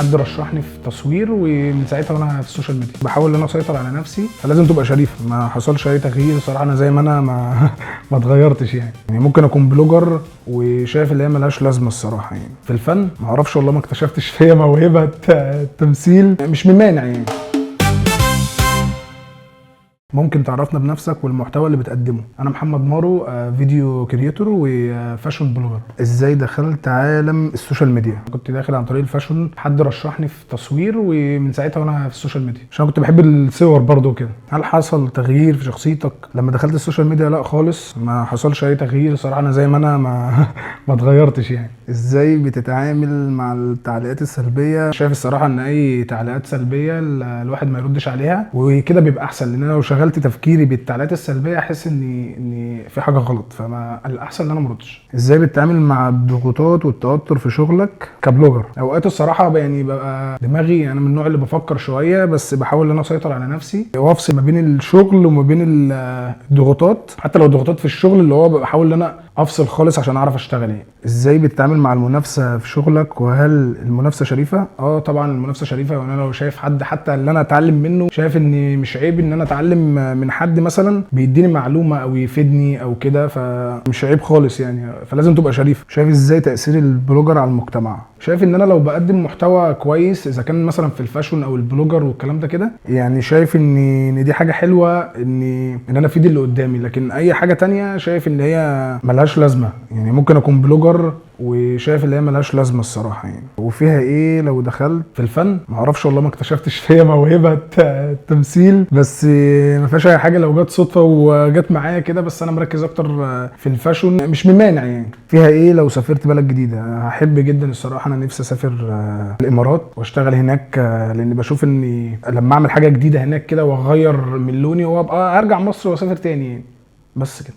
حد رشحني في تصوير، ومن ساعتها وانا في السوشيال ميديا بحاول ان انا اسيطر على نفسي، فلازم تبقى شريف. ما حصلش اي تغيير صراحه، انا زي ما انا ما اتغيرتش يعني ممكن اكون بلوجر وشايف اللي هي ملهاش لازمه الصراحه يعني. في الفن ما اعرفش والله، ما اكتشفتش فيا موهبه التمثيل، مش ممانع يعني. ممكن تعرفنا بنفسك والمحتوى اللي بتقدمه؟ انا محمد مارو، فيديو كرياتور وفاشن بلوجر. ازاي دخلت عالم السوشيال ميديا؟ كنت داخل عن طريق الفاشن، حد رشحني في تصوير، ومن ساعتها وانا في السوشيال ميديا عشان كنت بحب الصور برضو كده. هل حصل تغيير في شخصيتك لما دخلت السوشيال ميديا؟ لا خالص، ما حصلش اي تغيير صراحه، انا زي ما انا ما اتغيرتش يعني. ازاي بتتعامل مع التعليقات السلبيه؟ شايف الصراحه ان اي تعليقات سلبيه الواحد ما يردش عليها، وكده بيبقى احسن، لان انا لو شغلت تفكيري بالتعليقات السلبيه احس ان في حاجه غلط، فما الاحسن ان انا ما اردش. ازاي بتتعامل مع الضغوطات والتوتر في شغلك كبلوجر؟ اوقات الصراحه يعني ببقى دماغي، انا من النوع اللي بفكر شويه، بس بحاول ان انا اسيطر على نفسي وافصل ما بين الشغل وما بين الضغوطات. حتى لو ضغوطات في الشغل اللي هو بحاول ان انا افصل خالص عشان اعرف اشتغل يعني. ازاي بتتعامل مع المنافسه في شغلك، وهل المنافسه شريفه؟ طبعا المنافسه شريفه، وانا لو شايف حد حتى اللي انا اتعلم منه، شايف ان مش عيب ان انا اتعلم من حد مثلا بيديني معلومه او يفيدني او كده، فمش عيب خالص يعني، فلازم تبقى شريف. شايف ازاي تاثير البلوجر على المجتمع؟ شايف ان انا لو بقدم محتوى كويس، اذا كان مثلا في الفاشن او البلوجر والكلام ده كده، يعني شايف ان دي حاجه حلوه، ان انا افيد اللي قدامي. لكن اي حاجه تانية شايف ان هي ملهاش لازمه يعني. ممكن اكون بلوجر وشايف ان هي ملهاش لازمه الصراحه يعني. وفيها ايه لو دخلت في الفن؟ ما اعرفش والله، ما اكتشفتش فيا موهبه التمثيل، بس ما فيهاش اي حاجه لو جت صدفه وجت معايا كده، بس انا مركز اكتر في الفاشن، مش ممانع يعني. فيها ايه لو سافرت بلد جديده؟ هحب جدا الصراحه، انا نفسي اسافر الامارات واشتغل هناك، لان بشوف اني لما اعمل حاجه جديده هناك كده واغير من لوني، وابقى ارجع مصر واسافر تاني يعني. بس كده.